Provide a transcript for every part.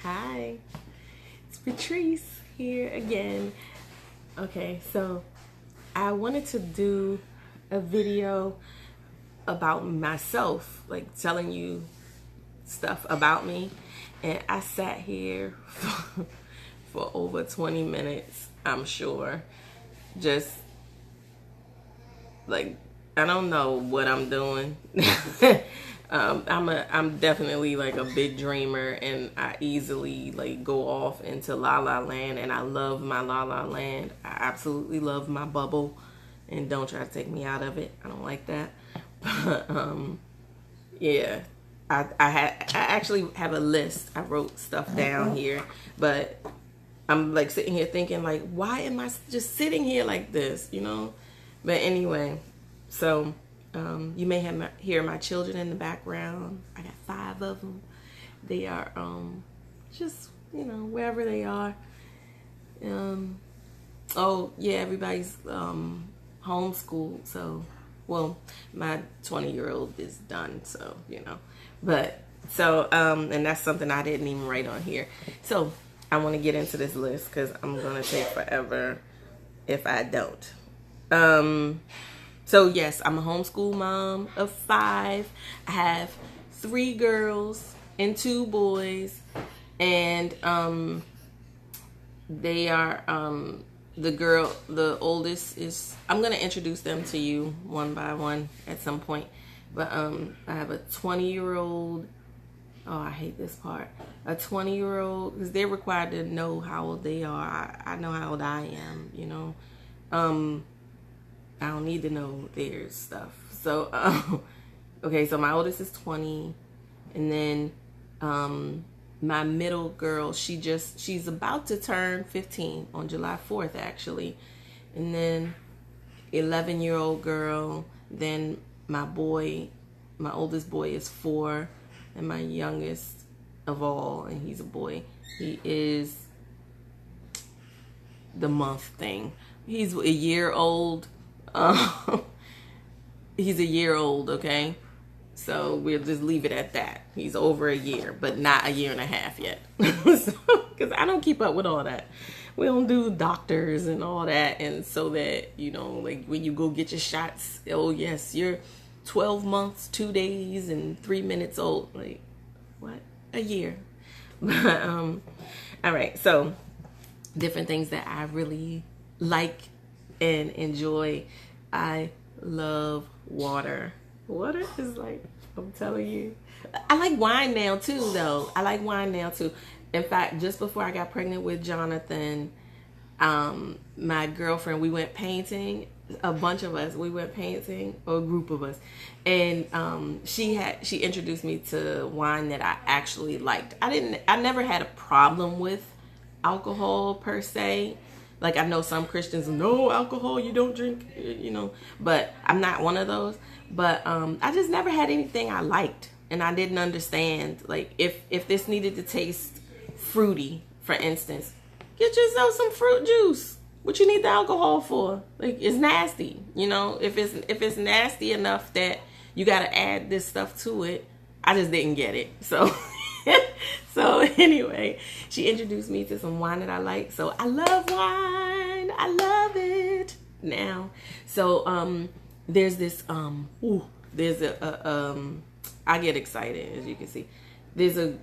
Hi, it's Patrice here again. Okay, so I wanted to do a video about myself, like telling you stuff about me. And I sat here for over 20 minutes, I'm sure. Just like, I don't know what I'm doing. I'm definitely like a big dreamer, and I easily like go off into La La Land, and I love my La La Land. I absolutely love my bubble, and don't try to take me out of it. I don't like that. But yeah, I actually have a list. I wrote stuff down here, but I'm like sitting here thinking like, why am I just sitting here like this, you know? But anyway, so you may hear my children in the background. I got 5 of them. They are just, you know, wherever they are. Oh yeah, everybody's homeschooled. So, well, my 20-year-old is done. So, you know, but so and that's something I didn't even write on here. So I want to get into this list because I'm gonna take forever if I don't. So yes, I'm a homeschool mom of 5. I have 3 girls and 2 boys, and they are the oldest is, I'm gonna introduce them to you one by one at some point. But I have a 20-year-old. Oh, I hate this part. A 20-year-old, because they're required to know how old they are. I know how old I am, you know. I don't need to know their stuff. So, okay, so my oldest is 20. And then my middle girl, she's about to turn 15 on July 4th, actually. And then 11-year-old girl. Then my oldest boy is 4. And my youngest of all, and he's a boy, he is the month thing. He's a year old. He's a year old, okay? So we'll just leave it at that. He's over a year, but not a year and a half yet. Because I don't keep up with all that. We don't do doctors and all that. And so that, you know, like when you go get your shots, oh yes, you're 12 months, 2 days, and 3 minutes old. Like, what? A year. All right. So different things that I really like and enjoy. I love water. Water is like, I'm telling you. I like wine now too, though. I like wine now too. In fact, just before I got pregnant with Jonathan, my girlfriend, we went painting. A bunch of us, we went painting, or a group of us, and she introduced me to wine that I actually liked. I never had a problem with alcohol per se. Like, I know some Christians, no alcohol, you don't drink, you know, but I'm not one of those. But I just never had anything I liked, and I didn't understand, like, if this needed to taste fruity, for instance, get yourself some fruit juice. What you need the alcohol for? Like, it's nasty, you know. If it's nasty enough that you got to add this stuff to it, I just didn't get it. So so anyway, she introduced me to some wine that I like. So I love wine. I love it now. So there's this there's I get excited, as you can see. There's a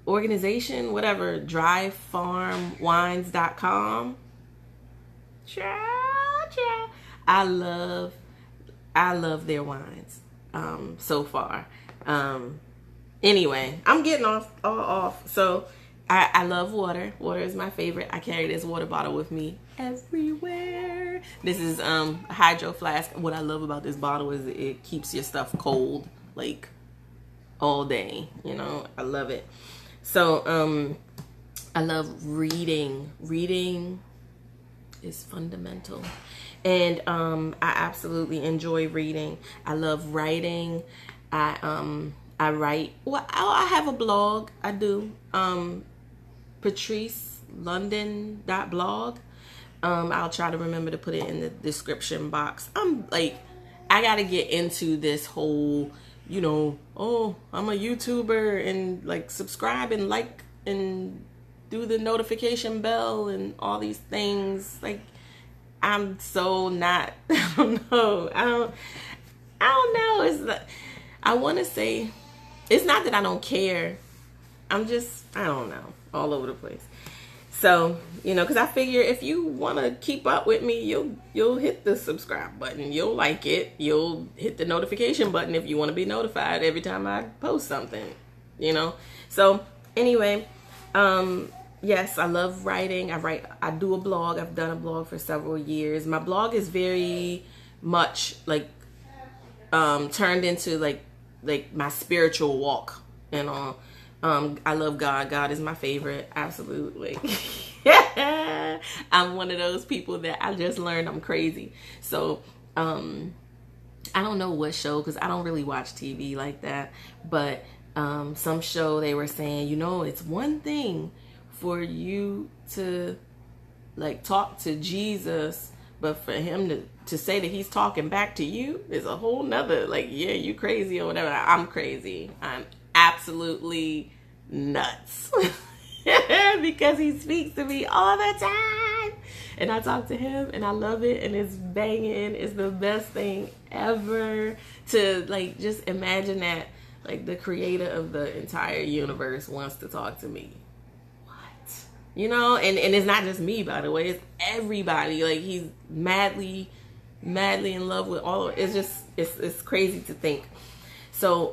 organization, whatever, dryfarmwines.com. I love their wines so far. Anyway, I'm getting off. So I love water. Water is my favorite. I carry this water bottle with me everywhere. This is a hydro flask. What I love about this bottle is it keeps your stuff cold like all day. You know, I love it. So I love reading. Reading is fundamental, and I absolutely enjoy reading. I love writing. I write. Well, I have a blog. I do. PatriceLondon.blog. I'll try to remember to put it in the description box. I'm like, I gotta get into this whole, you know, oh, I'm a YouTuber and like subscribe and like and do the notification bell and all these things. Like, I'm so not, I don't know. I don't know. It's like, I want to say, it's not that I don't care. I'm just, I don't know, all over the place. So, you know, because I figure if you want to keep up with me, you'll hit the subscribe button. You'll like it. You'll hit the notification button if you want to be notified every time I post something, you know. So, anyway, yes, I love writing. I do a blog. I've done a blog for several years. My blog is very much like turned into like my spiritual walk and all. I love God. God is my favorite. Absolutely. I'm one of those people that I just learned I'm crazy. So I don't know what show, because I don't really watch TV like that, but some show they were saying, you know, it's one thing for you to like talk to Jesus, but for him to say that he's talking back to you is a whole nother, like, yeah, you crazy or whatever. I'm crazy. I'm absolutely nuts. Because he speaks to me all the time. And I talk to him and I love it, and it's banging. It's the best thing ever to like just imagine that like the creator of the entire universe wants to talk to me. You know, and it's not just me, by the way. It's everybody. Like, he's madly in love with all of it. It's just, it's crazy to think. So,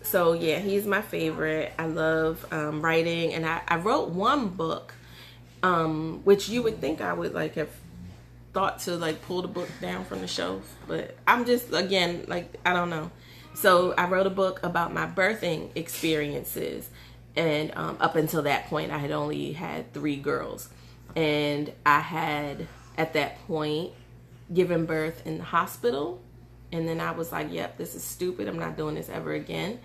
so yeah, he's my favorite. I love writing. And I wrote one book, which you would think I would, like, have thought to, like, pull the book down from the shelf. But I'm just, again, like, I don't know. So I wrote a book about my birthing experiences. And up until that point, I had only had 3 girls. And I had, at that point, given birth in the hospital. And then I was like, yep, this is stupid. I'm not doing this ever again.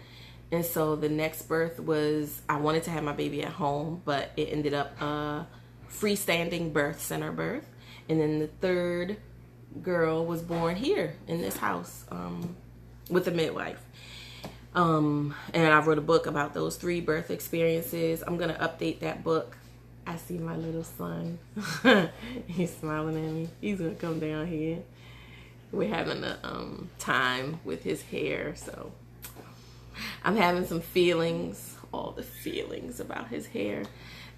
And so the next birth was, I wanted to have my baby at home, but it ended up a freestanding birth center birth. And then the 3rd girl was born here in this house with a midwife. And I wrote a book about those 3 birth experiences. I'm going to update that book. I see my little son. He's smiling at me. He's going to come down here. We're having a time with his hair. So I'm having some feelings, all the feelings about his hair.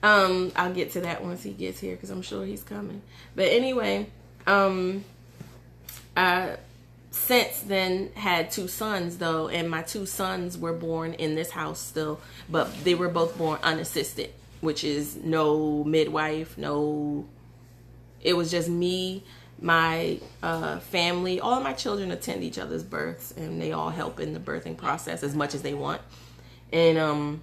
I'll get to that once he gets here, because I'm sure he's coming. But anyway, I since then had 2 sons though, and my 2 sons were born in this house still, but they were both born unassisted, which is no midwife, it was just me, my family. All of my children attend each other's births, and they all help in the birthing process as much as they want. And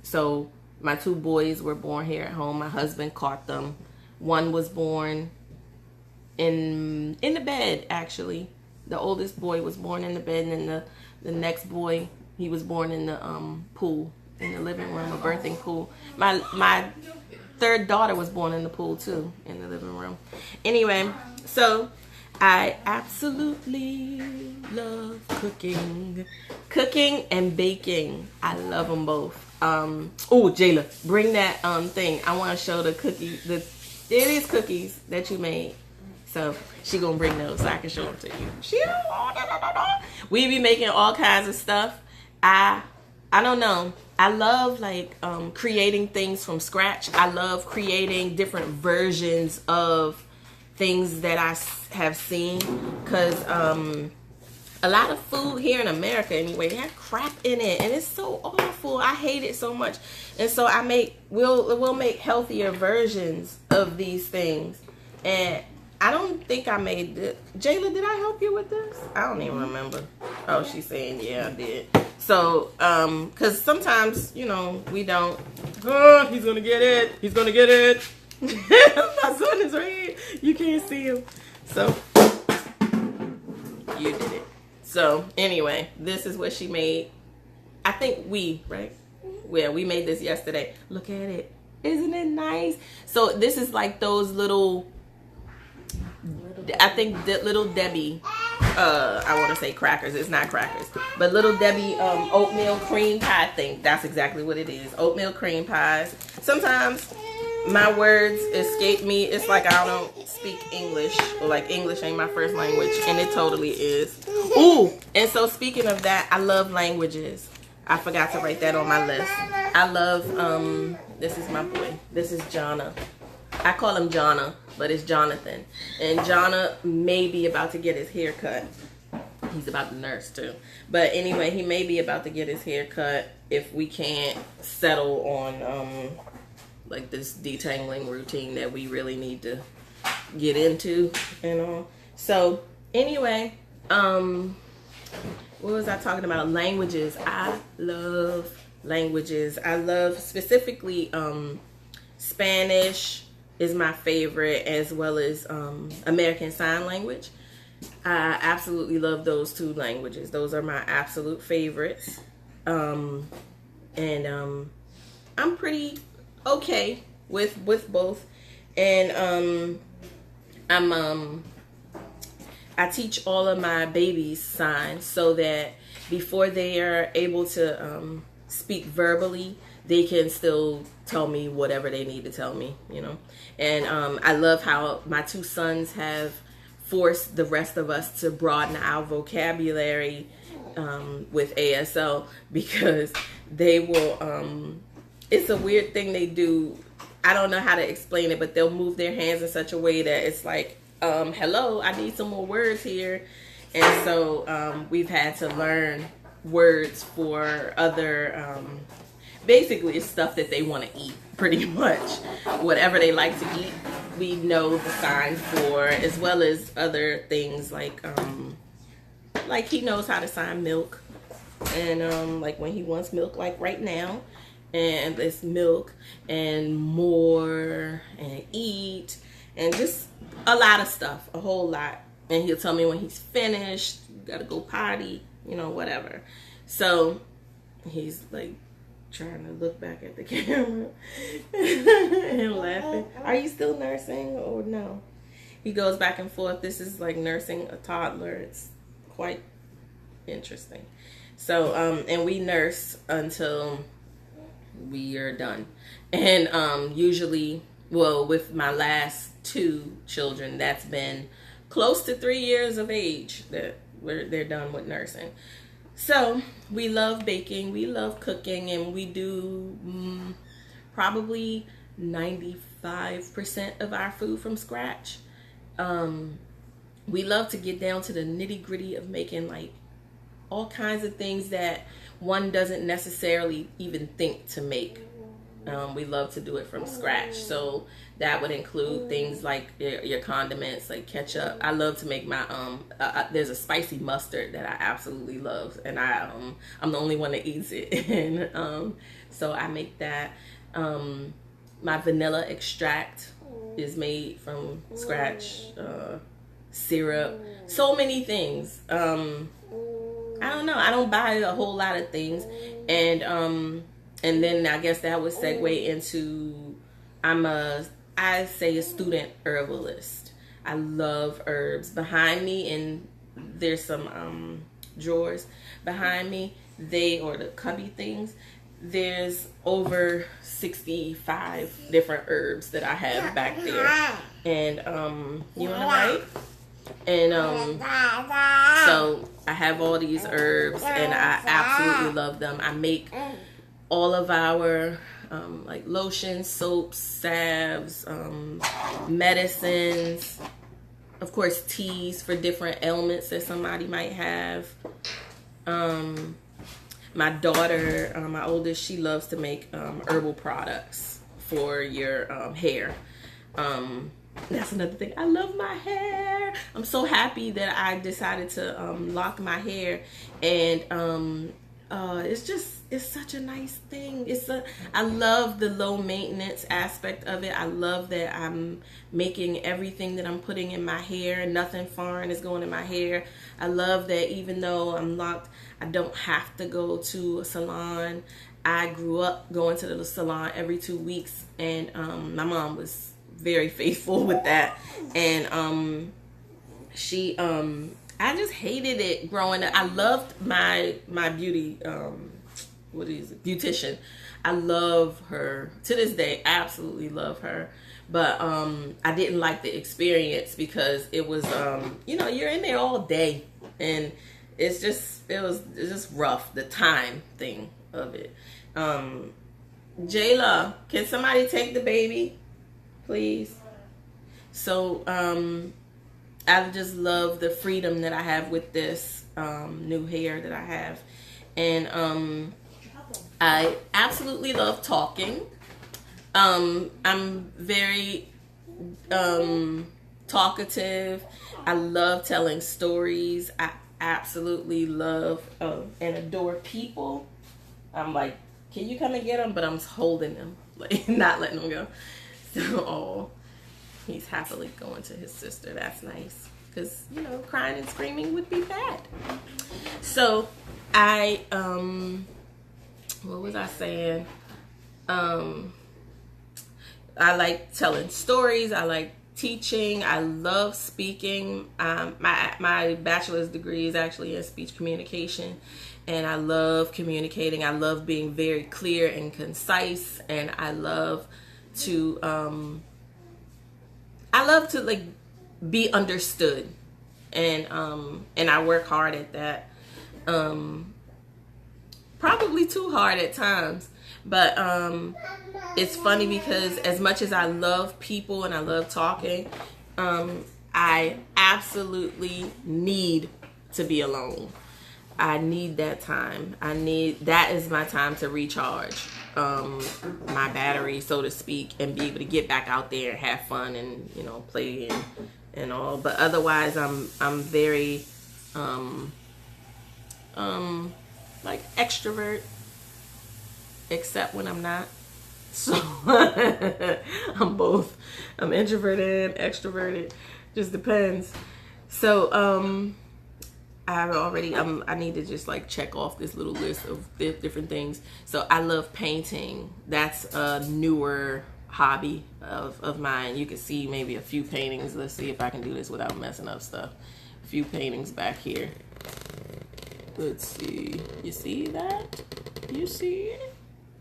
so my 2 boys were born here at home. My husband caught them. One was born in the bed, actually. The oldest boy was born in the bed, and then the next boy, he was born in the pool, in the living room, a birthing pool. My 3rd daughter was born in the pool too, in the living room. Anyway, so I absolutely love cooking and baking. I love them both. Oh, Jayla, bring that thing. I want to show the cookie. It is cookies that you made. So she gonna bring those so I can show them to you. We be making all kinds of stuff. I don't know. I love like creating things from scratch. I love creating different versions of things that I have seen, because a lot of food here in America anyway, they have crap in it, and it's so awful. I hate it so much. And so we'll make healthier versions of these things. And I don't think I made it. Jayla, did I help you with this? I don't even remember. Oh, she's saying, yeah, I did. So, because sometimes, you know, we don't. Oh, he's going to get it. He's going to get it. My son is right here. You can't see him. So, you did it. So, anyway, this is what she made. I think right? Yeah, we made this yesterday. Look at it. Isn't it nice? So, this is like those little, I think, Little Debbie I want to say crackers. It's not crackers, but Little Debbie oatmeal cream pie. I think that's exactly what it is. Oatmeal cream pies. Sometimes my words escape me. It's like I don't speak English, or like English ain't my first language, and it totally is. Ooh, and so speaking of that, I love languages. I forgot to write that on my list. I love, this is my boy. This is Jonna. I call him Jonna, but it's Jonathan. And Jonna may be about to get his hair cut. He's about to nurse too. But anyway, he may be about to get his hair cut if we can't settle on like this detangling routine that we really need to get into and all. So anyway, what was I talking about? Languages. I love languages. I love specifically Spanish is my favorite, as well as American Sign Language. I absolutely love those two languages. Those are my absolute favorites. I'm pretty okay with both. And I teach all of my babies signs so that before they are able to speak verbally, they can still tell me whatever they need to tell me, you know. And I love how my two sons have forced the rest of us to broaden our vocabulary with ASL, because they will, it's a weird thing they do. I don't know how to explain it, but they'll move their hands in such a way that it's like, hello, I need some more words here. And so we've had to learn words for other, basically it's stuff that they want to eat, pretty much. Whatever they like to eat, we know the sign for, as well as other things like he knows how to sign milk. And like when he wants milk, like right now, and it's milk and more and eat and just a lot of stuff, a whole lot. And he'll tell me when he's finished, gotta go potty, you know, whatever. So he's like trying to look back at the camera and laughing. Are you still nursing or no? He goes back and forth. This is like nursing a toddler. It's quite interesting. So and we nurse until we are done. And usually, well, with my last two children, that's been close to 3 years of age that they're done with nursing. So we love baking, we love cooking, and we do probably 95% of our food from scratch. We love to get down to the nitty gritty of making like all kinds of things that one doesn't necessarily even think to make. We love to do it from scratch. So that would include things like your condiments, like ketchup. I love to make my, there's a spicy mustard that I absolutely love. And I'm the only one that eats it. And so I make that. My vanilla extract is made from scratch. Syrup. So many things. I don't know. I don't buy a whole lot of things. And then I guess that would segue into, I say a student herbalist. I love herbs. Behind me, and there's some drawers behind me, or the cubby things, there's over 65 different herbs that I have back there. And you want to write? And so I have all these herbs and I absolutely love them. I make all of our like lotions, soaps, salves, medicines, of course teas for different ailments that somebody might have. My daughter, my oldest, she loves to make herbal products for your hair. That's another thing. I love my hair. I'm so happy that I decided to lock my hair, and it's such a nice thing. I love the low maintenance aspect of it. I love that I'm making everything that I'm putting in my hair. Nothing foreign is going in my hair. I love that even though I'm locked, I don't have to go to a salon. I grew up going to the salon every 2 weeks, and my mom was very faithful with that. And she I just hated it growing up. I loved my beauty what is it, beautician. I love her to this day. Absolutely love her. But I didn't like the experience because it was you're in there all day, and it's just rough, the time thing of it. Jayla, can somebody take the baby, please? So I just love the freedom that I have with this new hair that I have. And I absolutely love talking. I'm very talkative. I love telling stories. I absolutely love and adore people. I'm like, can you come and get them? But I'm holding them, like not letting them go. So, he's happily going to his sister. That's nice. Because, crying and screaming would be bad. So, I, what was I saying? I like telling stories. I like teaching. I love speaking. My bachelor's degree is actually in speech communication. And I love communicating. I love being very clear and concise. And I love to, like be understood. And I work hard at that. Probably too hard at times. But it's funny because as much as I love people and I love talking, I absolutely need to be alone. I need that time. That is my time to recharge my battery, so to speak, and be able to get back out there and have fun and, play and all. But otherwise, I'm very like extrovert, except when I'm not. So I'm both. I'm introverted and extroverted. Just depends. So I need to just like check off this little list of different things. So I love painting. That's a newer hobby of mine. You can see maybe a few paintings. Let's see if I can do this without messing up stuff. A few paintings back here. Let's see. You see that? You see it?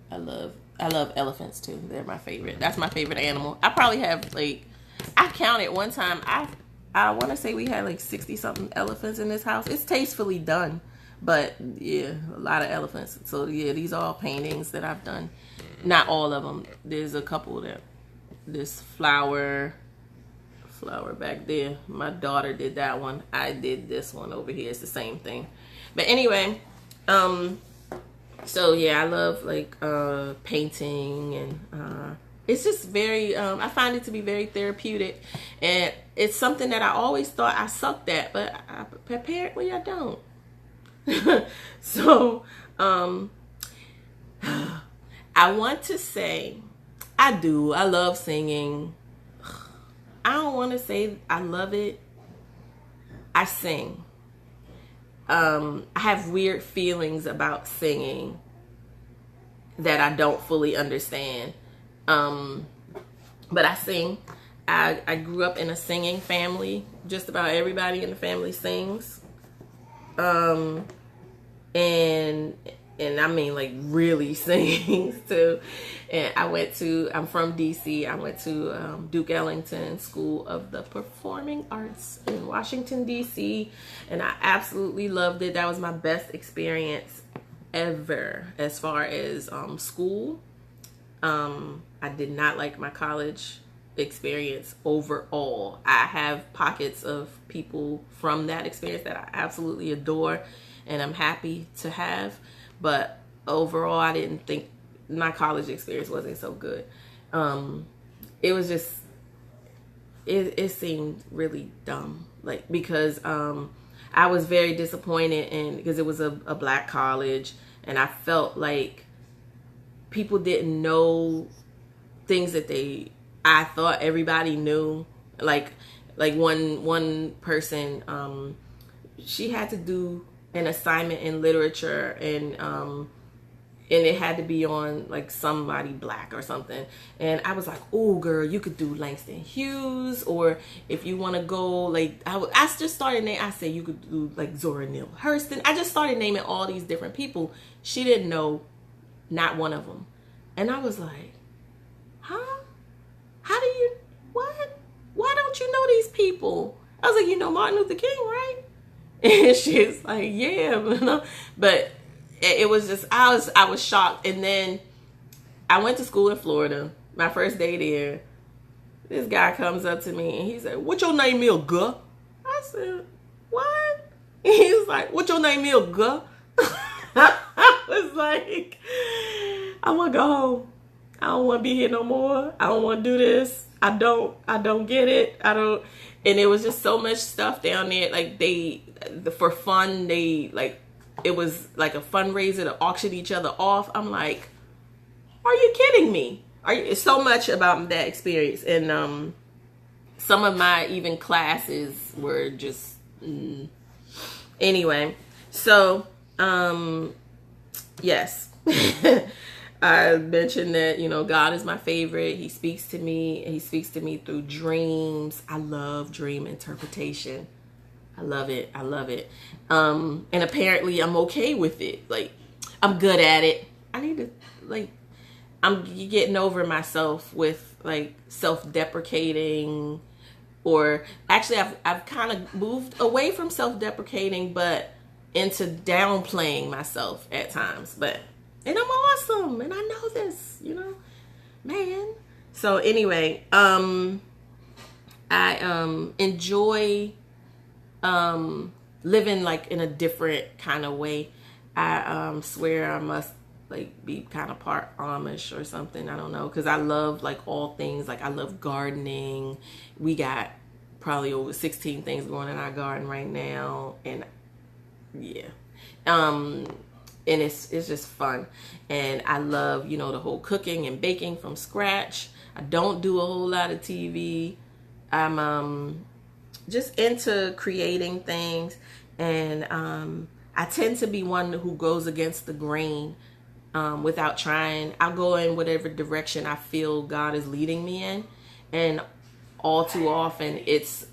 I love elephants too. They're my favorite. That's my favorite animal. I probably have I counted one time. I want to say we had 60 something elephants in this house. It's tastefully done, but yeah, a lot of elephants. So yeah, these are all paintings that I've done. Not all of them. There's a couple that this flower back there. My daughter did that one. I did this one over here. It's the same thing. But anyway, so yeah, I love painting, and it's just very, I find it to be very therapeutic, and it's something that I always thought I sucked at, but apparently I don't. So, I want to say, I love singing. I don't want to say I love it. I sing. I have weird feelings about singing that I don't fully understand. But I sing. I grew up in a singing family. Just about everybody in the family sings. And I mean really sings too. And I'm from DC. I went to Duke Ellington School of the Performing Arts in Washington, DC. And I absolutely loved it. That was my best experience ever as far as school. I did not like my college experience overall. I have pockets of people from that experience that I absolutely adore and I'm happy to have. But overall, I didn't think my college experience wasn't so good. It was just, it seemed really dumb. Because I was very disappointed because it was a black college, and I felt like people didn't know things that I thought everybody knew. Like one person, she had to do an assignment in literature, and and it had to be on like somebody black or something. And I was like, oh girl, you could do Langston Hughes, or if you want to go like I just started naming. I said you could do like Zora Neale Hurston. I just started naming all these different people. She didn't know not one of them, and I was like, huh? How do you, what? Why don't you know these people? I was like, you know Martin Luther King, right? And she's like, yeah, but it was just, I was shocked. And then I went to school in Florida. My first day there, this guy comes up to me and he said, "What your name is, guh?" I said, "What?" And he was like, "What your name is, guh?" I was like, I want to go home. I don't want to be here no more. I don't want to do this. I don't get it. And it was just so much stuff down there. Like for fun, it was like a fundraiser to auction each other off. I'm like, are you kidding me? It's so much about that experience. And some of my even classes were just, anyway. So, yes. I mentioned that, God is my favorite. He speaks to me. He speaks to me through dreams. I love dream interpretation. I love it. I love it. And apparently I'm okay with it. Like, I'm good at it. I need to, I'm getting over myself with, self-deprecating. Or, actually, I've kind of moved away from self-deprecating, but into downplaying myself at times. And I'm awesome, and I know this, man. So anyway, I enjoy living in a different kind of way. I swear I must be kind of part Amish or something. I don't know, because I love all things. I love gardening. We got probably over 16 things going in our garden right now, and yeah. And it's just fun. And I love, the whole cooking and baking from scratch. I don't do a whole lot of TV. I'm just into creating things. And I tend to be one who goes against the grain without trying. I'll go in whatever direction I feel God is leading me in. And all too often it's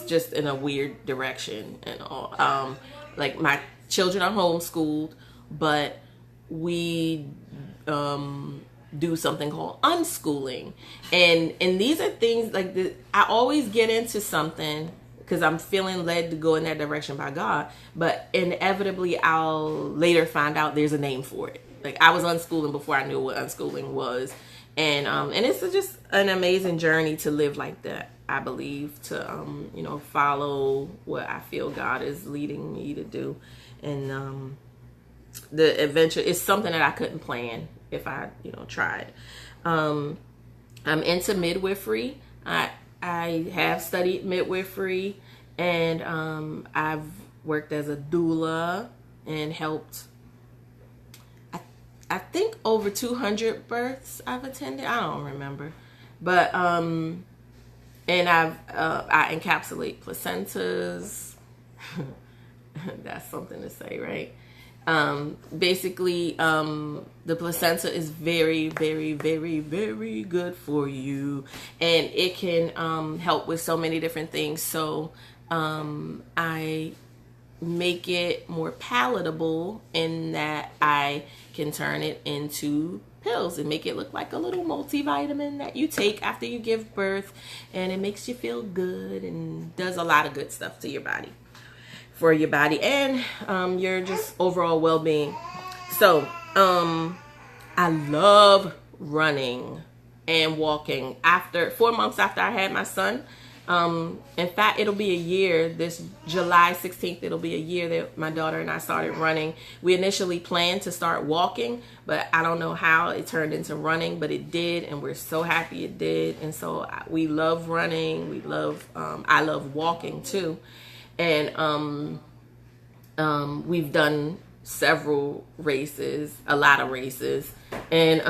just in a weird direction. And all. My children are homeschooled, but we do something called unschooling, and these are things I always get into something because I'm feeling led to go in that direction by God, but inevitably I'll later find out there's a name for it. I was unschooling before I knew what unschooling was, and it's just an amazing journey to live like that. I believe to follow what I feel God is leading me to do. And the adventure is something that I couldn't plan if I, tried. I'm into midwifery. I have studied midwifery, and I've worked as a doula and helped, I think, over 200 births I've attended. I don't remember. But, and I encapsulate placentas. That's something to say, right? Basically, the placenta is very, very, very, very good for you, and it can help with so many different things. So I make it more palatable in that I can turn it into pills and make it look like a little multivitamin that you take after you give birth, and it makes you feel good and does a lot of good stuff to your body. For your body and your just overall well-being. So I love running and walking. After 4 months after I had my son, in fact, it'll be a year. This July 16th, it'll be a year that my daughter and I started running. We initially planned to start walking, but I don't know how it turned into running, but it did, and we're so happy it did. And so we love running. We love I love walking too. And we've done several races, a lot of races, and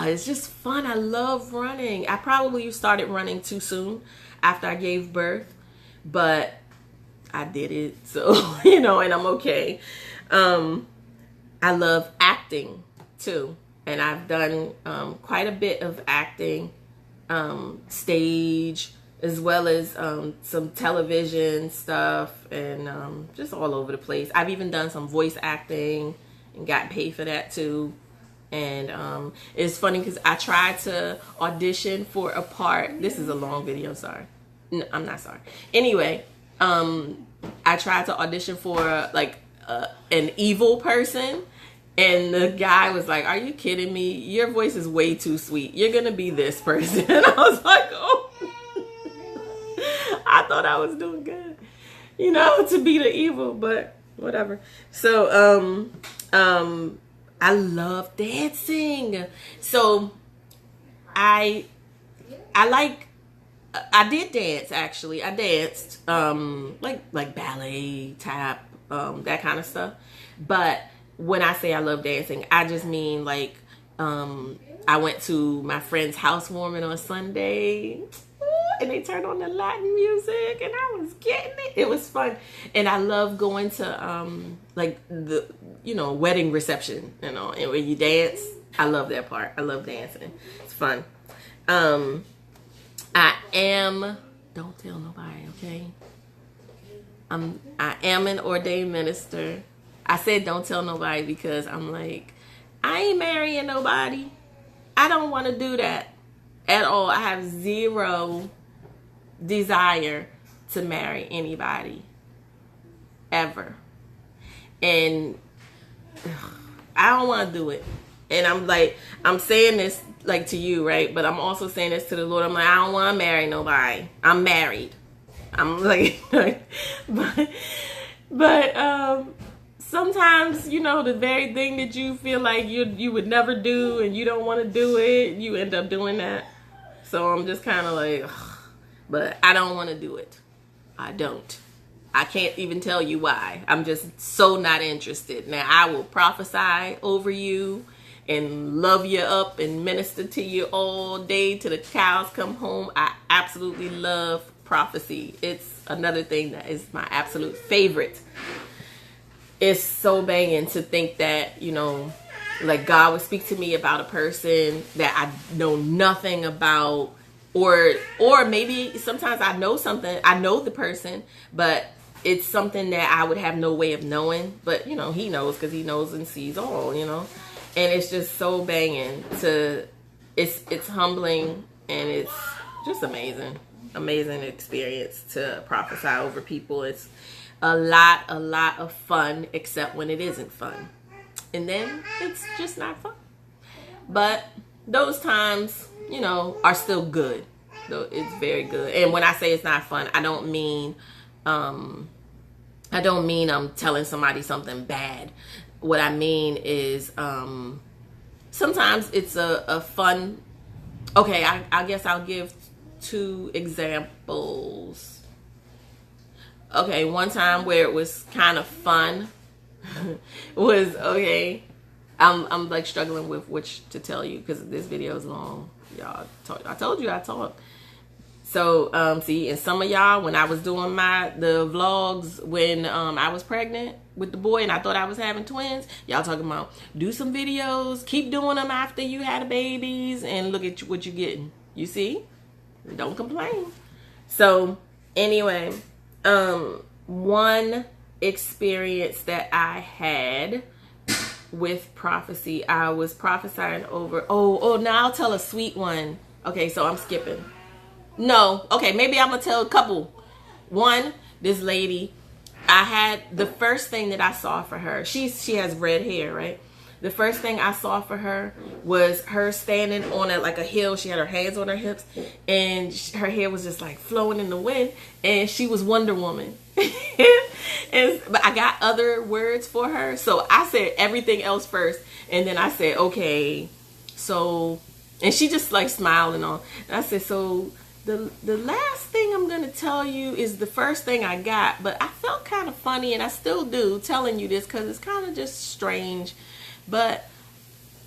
it's just fun. I love running. I probably started running too soon after I gave birth, but I did it, so and I'm okay. I love acting too, and I've done quite a bit of acting, stage, as well as some television stuff, and just all over the place. I've even done some voice acting and got paid for that too. And it's funny because I tried to audition for a part. This is a long video, sorry. No, I'm not sorry. Anyway, I tried to audition for like an evil person, and the guy was like, "Are you kidding me? Your voice is way too sweet. You're gonna be this person." And I was like, "Oh." I thought I was doing good, you know, to be the evil, but whatever. So I love dancing. So I did dance, actually. I danced like ballet, tap, that kind of stuff. But when I say I love dancing, I just mean like I went to my friend's housewarming on Sunday, and they turned on the Latin music, and I was getting it. It was fun. And I love going to like the, you know, wedding reception, you know, and when you dance. I love that part. I love dancing. It's fun. I am, don't tell nobody, okay? I am an ordained minister. I said don't tell nobody because I'm like, I ain't marrying nobody. I don't want to do that at all. I have zero desire to marry anybody ever. And I don't want to do it. And I'm like, I'm saying this like to you, right? But I'm also saying this to the Lord. I'm like, I don't want to marry nobody. I'm married. I'm like, but sometimes, you know, the very thing that you feel like you would never do and you don't want to do it, you end up doing that. So I'm just kind of like, ugh. But I don't want to do it. I don't. I can't even tell you why. I'm just so not interested. Now, I will prophesy over you and love you up and minister to you all day till the cows come home. I absolutely love prophecy. It's another thing that is my absolute favorite. It's so banging to think that, you know, like God would speak to me about a person that I know nothing about, or maybe sometimes I know something, I know the person, but it's something that I would have no way of knowing. But, you know, he knows because he knows and sees all, you know. And it's just so banging it's humbling, and it's just amazing experience to prophesy over people. It's a lot of fun, except when it isn't fun. And then it's just not fun. But those times, you know, are still good. Though it's very good. And when I say it's not fun, I don't mean I'm telling somebody something bad. What I mean is sometimes it's a fun. Okay, I guess I'll give 2 examples. Okay, one time where it was kind of fun was, okay, I'm like struggling with which to tell you because this video is long. Y'all, I told you I talk. So, see, and some of y'all, when I was doing the vlogs when I was pregnant with the boy and I thought I was having twins, y'all talking about do some videos, keep doing them after you had babies, and look at what you're getting. You see? Don't complain. So, anyway, one experience that I had with prophecy, I was prophesying over, now I'll tell a sweet one. Okay, so I'm skipping. No, okay, maybe I'm gonna tell a couple. One, this lady, I had the first thing that I saw for her. She has red hair, right? The first thing I saw for her was her standing on a hill. She had her hands on her hips, and her hair was just like flowing in the wind, and she was Wonder Woman. But I got other words for her, so I said everything else first, and then I said, okay, so, and she just like smiled and all. And I said, so the last thing I'm going to tell you is the first thing I got, but I felt kind of funny, and I still do telling you this because it's kind of just strange. But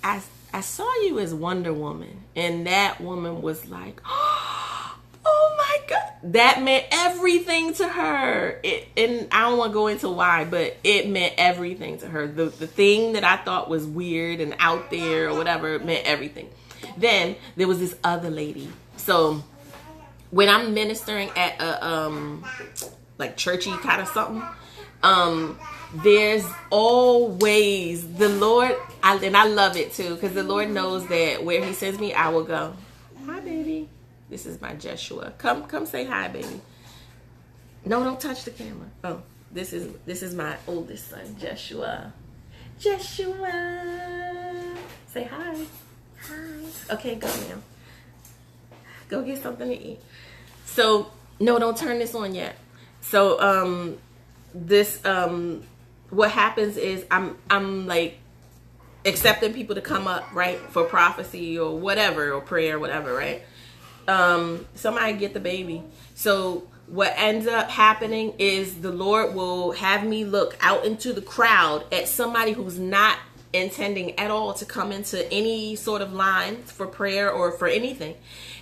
I saw you as Wonder Woman, and that woman was like, oh my God. that meant everything to her. And I don't want to go into why, but it meant everything to her. The thing that I thought was weird and out there or whatever, it meant everything. Then there was this other lady. So when I'm ministering at a like churchy kind of something, there's always the Lord, and I love it too, because the Lord knows that where he sends me, I will go. Hi, baby. This is my Jeshua. Come say hi, baby. No, don't touch the camera. Oh, this is my oldest son, Jeshua. Jeshua. Say hi. Hi. Okay, go now. Go get something to eat. So, no, don't turn this on yet. So, what happens is I'm like accepting people to come up, right, for prophecy or whatever, or prayer, whatever, right? Somebody get the baby. So what ends up happening is the Lord will have me look out into the crowd at somebody who's not intending at all to come into any sort of line for prayer or for anything,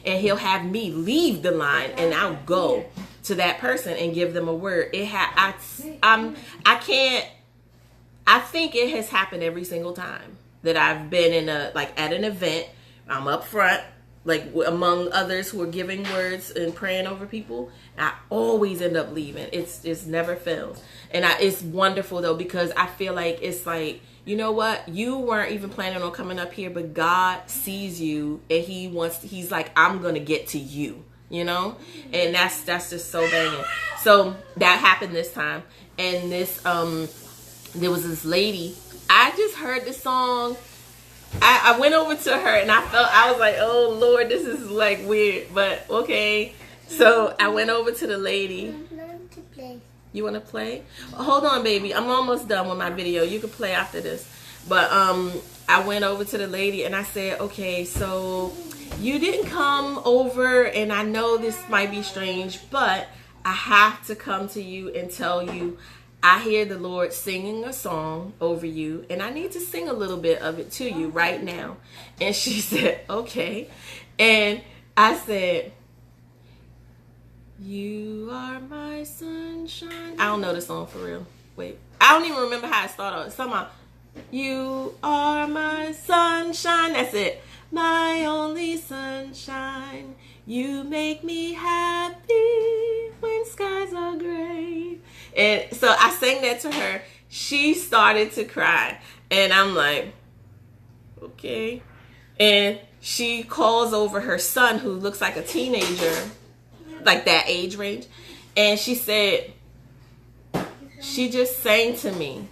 and he'll have me leave the line and I'll go to that person and give them a word. I think it has happened every single time that I've been at an event. I'm up front, like among others who are giving words and praying over people. I always end up leaving. It's never fails. And it's wonderful though, because I feel like it's like, you know what? You weren't even planning on coming up here, but God sees you and he's like, I'm going to get to you, you know? And that's just so banging. So that happened this time. And there was this lady. I just heard the song. I went over to her and I was like, oh Lord, this is like weird, but okay. So I went over to the lady. You want to play? Hold on, baby. I'm almost done with my video. You can play after this. But I went over to the lady and I said, okay, so you didn't come over, and I know this might be strange, but I have to come to you and tell you I hear the Lord singing a song over you, and I need to sing a little bit of it to you right now. And she said, okay. And I said, you are my sunshine. I don't know the song for real. Wait. I don't even remember how it started. Somehow, you are my sunshine. That's it. My only sunshine. You make me happy when skies are gray. And so I sang that to her. She started to cry. And I'm like, okay. And she calls over her son, who looks like a teenager, like that age range. And she said, she just sang to me.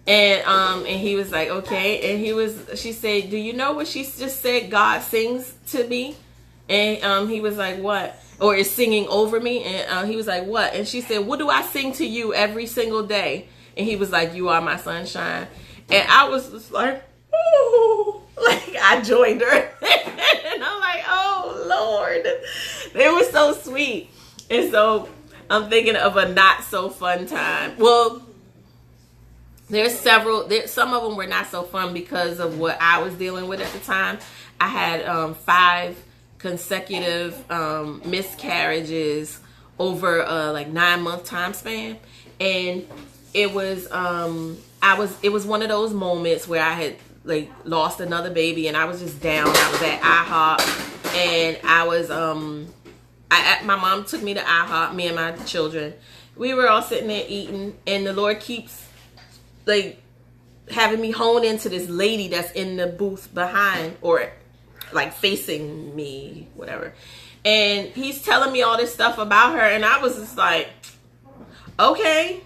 And he was like, okay. And she said, do you know what she just said? God sings to me. And he was like, what? Or is singing over me? And he was like, what? And she said, what do I sing to you every single day? And he was like, you are my sunshine. And I was just like, ooh, like I joined her. And I'm like, oh Lord, they were so sweet. And so I'm thinking of a not so fun time. Well, some of them were not so fun because of what I was dealing with at the time. I had 5 consecutive miscarriages over a 9-month time span, and it was one of those moments where I had lost another baby, and I was just down. I was at IHOP, and I was my mom took me to IHOP, me and my children. We were all sitting there eating, and the Lord keeps having me hone into this lady that's in the booth behind, or facing me, whatever. And he's telling me all this stuff about her, and I was just like, okay,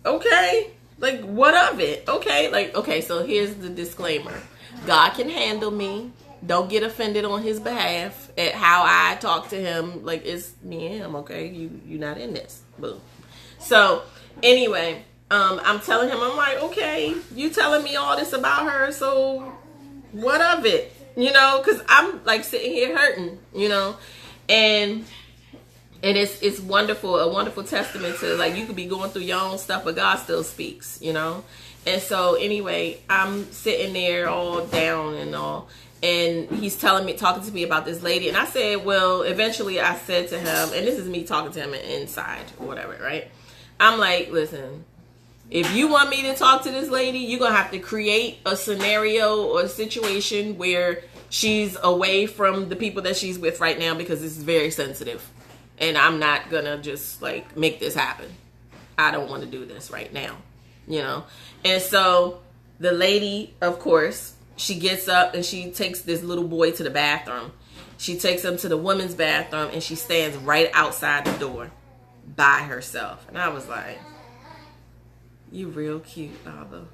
what of it? Okay, so here's the disclaimer. God can handle me. Don't get offended on his behalf at how I talk to him. It's me and him, okay? You're not in this. Boom. So anyway, I'm telling him, I'm like, okay, you telling me all this about her, so what of it? Because I'm sitting here hurting, and it's wonderful, a wonderful testament to you could be going through your own stuff, but God still speaks, And so anyway, I'm sitting there all down and all, and he's talking to me about this lady, and I said, well, eventually I said to him, and this is me talking to him inside or whatever, right? I'm like, listen, if you want me to talk to this lady, you're going to have to create a scenario or a situation where she's away from the people that she's with right now, because this is very sensitive. And I'm not going to just like make this happen. I don't want to do this right now, you know? And so the lady, of course, she gets up and she takes this little boy to the bathroom. She takes him to the women's bathroom and she stands right outside the door by herself. And I was like, you real cute, Abba.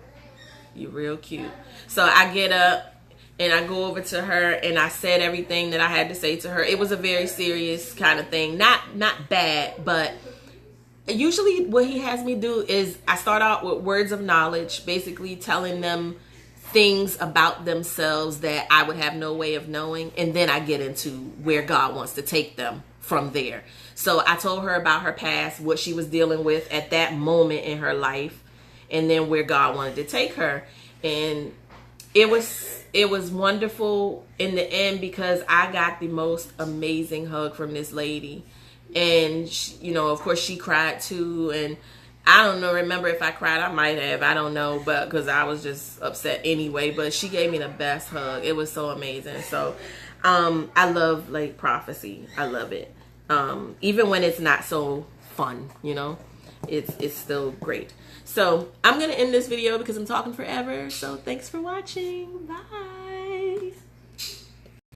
You real cute. So I get up and I go over to her and I said everything that I had to say to her. It was a very serious kind of thing. Not bad, but usually what he has me do is I start out with words of knowledge, basically telling them things about themselves that I would have no way of knowing. And then I get into where God wants to take them from there. So I told her about her past, what she was dealing with at that moment in her life, and then where God wanted to take her. And it was wonderful in the end, because I got the most amazing hug from this lady. And she, you know, of course she cried too. And I don't know, remember if I cried, I might have, I don't know, but because I was just upset anyway. But she gave me the best hug. It was so amazing. So I love like prophecy. I love it. Even when it's not so fun, you know, it's still great. So I'm gonna end this video because I'm talking forever. So thanks for watching. Bye.